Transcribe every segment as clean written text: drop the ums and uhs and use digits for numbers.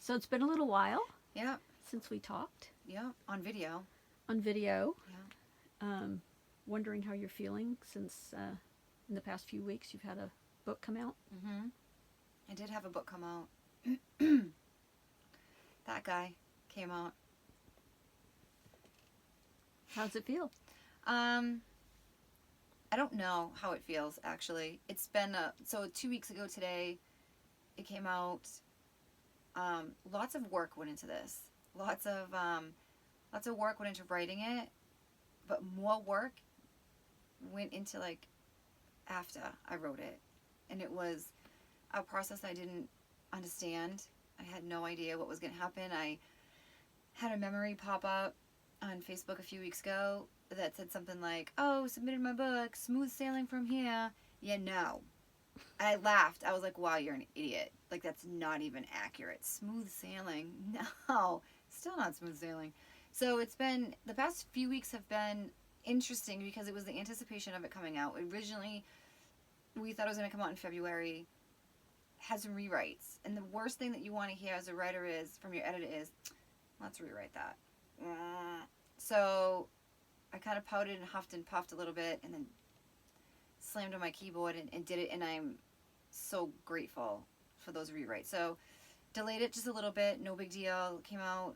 So it's been a little while Yeah. since we talked Yeah. On video. on video. Yeah. Wondering how you're feeling since in the past few weeks you've had a book come out. Mm-hmm. I did have a book come out. That guy came out. How does it feel? I don't know how it feels, actually. It's been, so 2 weeks ago today, it came out. Lots of work went into this. Lots of work went into writing it, but more work went into, like, after I wrote it. And it was a process I didn't understand. I had no idea what was going to happen. I had a memory pop up on Facebook a few weeks ago that said something like, "Oh, submitted my book, smooth sailing from here." Yeah, no. I laughed. I was like, "Wow, you're an idiot. Like, that's not even accurate. Smooth sailing? No. Still not smooth sailing." So the past few weeks have been interesting because it was the anticipation of it coming out. Originally, we thought it was going to come out in February. Had some rewrites. And the worst thing that you want to hear as a writer from your editor is, "Let's rewrite that." So I kind of pouted and huffed and puffed a little bit and then slammed on my keyboard and did it, and I'm so grateful for those rewrites. So delayed it just a little bit, no big deal. It came out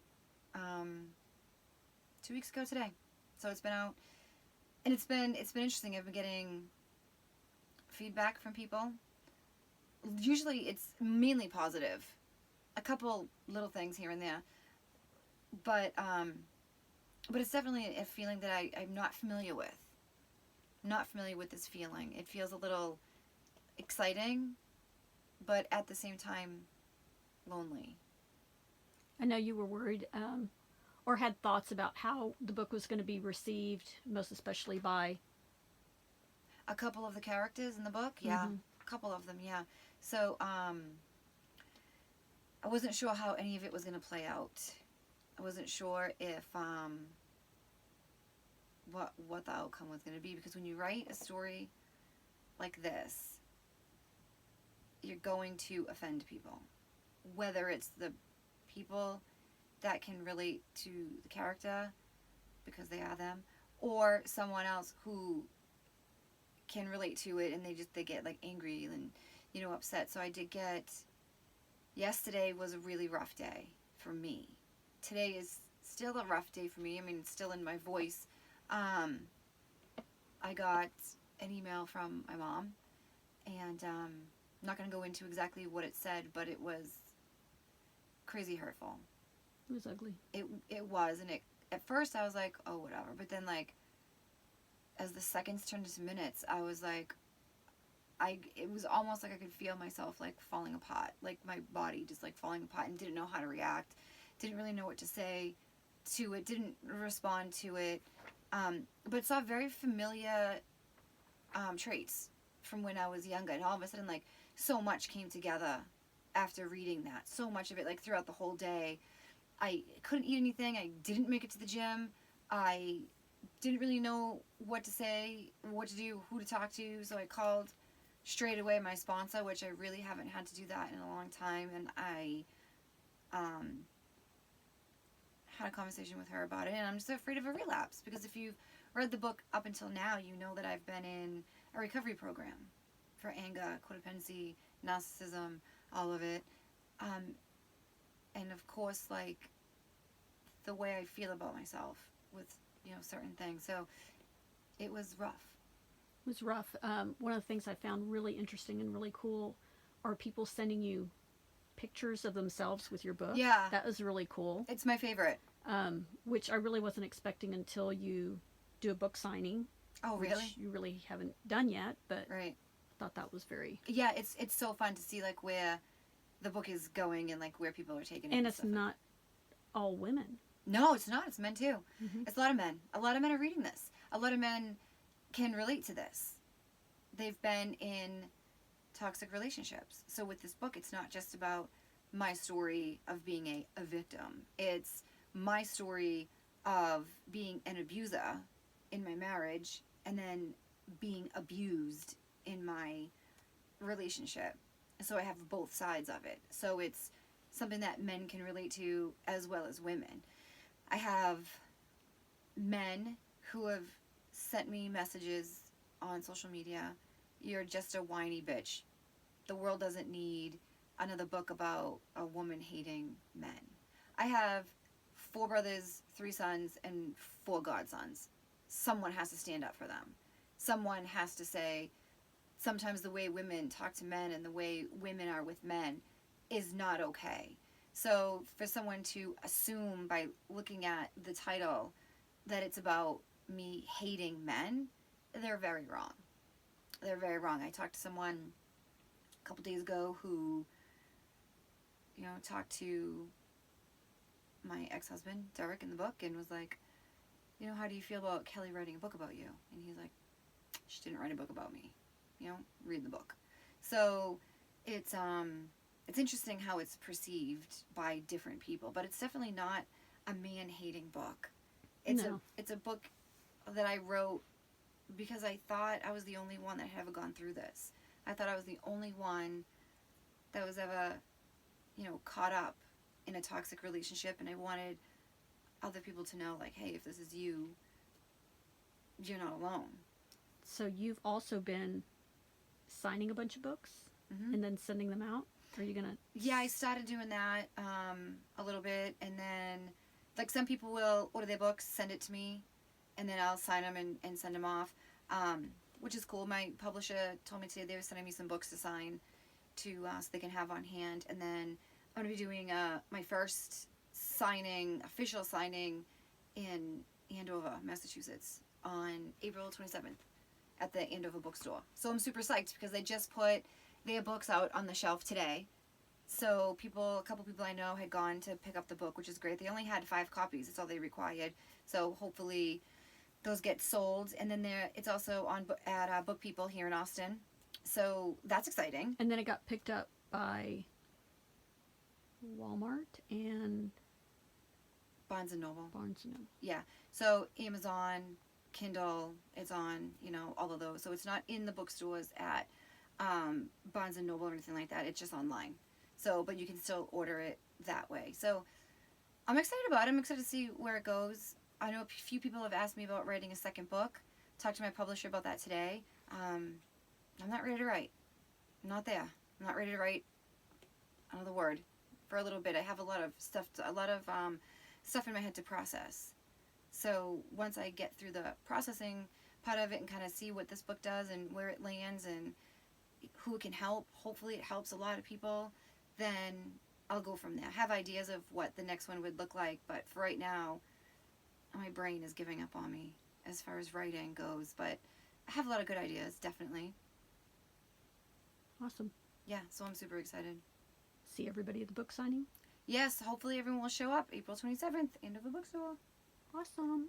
2 weeks ago today. So it's been out, and it's been interesting. I've been getting feedback from people. Usually it's mainly positive. A couple little things here and there. But it's definitely a feeling that I'm not familiar with. Not familiar with this feeling. It feels a little exciting, but at the same time, lonely. I know you were worried or had thoughts about how the book was going to be received, most especially by A couple of the characters in the book, yeah. Mm-hmm. A couple of them, yeah. So, I wasn't sure how any of it was going to play out. I wasn't sure if, what the outcome was going to be, because when you write a story like this, you're going to offend people. Whether it's the people that can relate to the character because they are them, or someone else who can relate to it and they get like angry and upset. So I did get, yesterday was a really rough day for me. Today is still a rough day for me. I mean, it's still in my voice. I got an email from my mom, and I'm not going to go into exactly what it said, but it was crazy hurtful. It was ugly. It was, and at first I was like, oh, whatever. But then, like, as the seconds turned into minutes, I was like, it was almost like I could feel myself, like, falling apart. Like, my body just, like, falling apart, and didn't know how to react. Didn't really know what to say to it. Didn't respond to it. But saw very familiar traits from when I was younger. And all of a sudden, like, so much came together after reading that. So much of it, like, throughout the whole day. I couldn't eat anything. I didn't make it to the gym. I didn't really know what to say, what to do, who to talk to. So I called straight away my sponsor, which I really haven't had to do that in a long time. And I had a conversation with her about it. And I'm just afraid of a relapse, because if you've read the book up until now, you know that I've been in a recovery program for anger, codependency, narcissism, all of it. And of course, like, the way I feel about myself with, certain things. So it was rough. It was rough. One of the things I found really interesting and really cool are people sending you pictures of themselves with your book. Yeah. That was really cool. It's my favorite. Which I really wasn't expecting until you do a book signing. Oh, really? Which you really haven't done yet, but right. Thought that was very... Yeah, it's so fun to see, like, where the book is going and, like, where people are taking it. And it's not all women. No, it's not. It's men, too. Mm-hmm. It's a lot of men. A lot of men are reading this. A lot of men can relate to this. They've been in toxic relationships. So with this book, it's not just about my story of being a victim. It's my story of being an abuser in my marriage and then being abused in my relationship. So I have both sides of it. So it's something that men can relate to as well as women. I have men who have sent me messages on social media. You're just a whiny bitch. The world doesn't need another book about a woman hating men. I have 4 brothers, 3 sons, and 4 godsons. Someone has to stand up for them. Someone has to say, sometimes the way women talk to men and the way women are with men is not okay. So for someone to assume by looking at the title that it's about me hating men, they're very wrong. They're very wrong. I talked to someone a couple days ago who, talked to my ex-husband, Derek, in the book, and was like, how do you feel about Kelly writing a book about you? And he's like, she didn't write a book about me. Read the book. So it's interesting how it's perceived by different people, but it's definitely not a man-hating book. It's a book that I wrote because I thought I was the only one that had ever gone through this. I thought I was the only one that was ever, caught up in a toxic relationship, and I wanted other people to know, like, hey, if this is you, you're not alone. So you've also been signing a bunch of books and then sending them out? Are you gonna? Yeah, I started doing that a little bit, and then like some people will order their books, send it to me, and then I'll sign them and send them off, which is cool. My publisher told me today they were sending me some books to sign to so they can have on hand, and then I'm gonna be doing my first official signing in Andover, Massachusetts on April 27th at the Andover bookstore. So I'm super psyched because they just put their books out on the shelf today. So a couple people I know had gone to pick up the book, which is great. They only had 5 copies. That's all they required. So hopefully those get sold. And then it's also on at Book People here in Austin. So that's exciting. And then it got picked up by Walmart and Barnes and Noble. Yeah. So Amazon, Kindle, it's on, all of those. So it's not in the bookstores at Barnes and Noble or anything like that. It's just online. So, but you can still order it that way. So I'm excited about it. I'm excited to see where it goes. I know a few people have asked me about writing a second book. Talked to my publisher about that today. I'm not ready to write. I'm not there. I'm not ready to write another word for a little bit. I have a lot of stuff in my head to process. So once I get through the processing part of it and kind of see what this book does and where it lands and who it can help, hopefully it helps a lot of people, then I'll go from there. I have ideas of what the next one would look like, but for right now, my brain is giving up on me as far as writing goes, but I have a lot of good ideas, definitely. Awesome. Yeah, so I'm super excited. See everybody at the book signing? Yes, hopefully everyone will show up April 27th, Andover Bookstore. Awesome.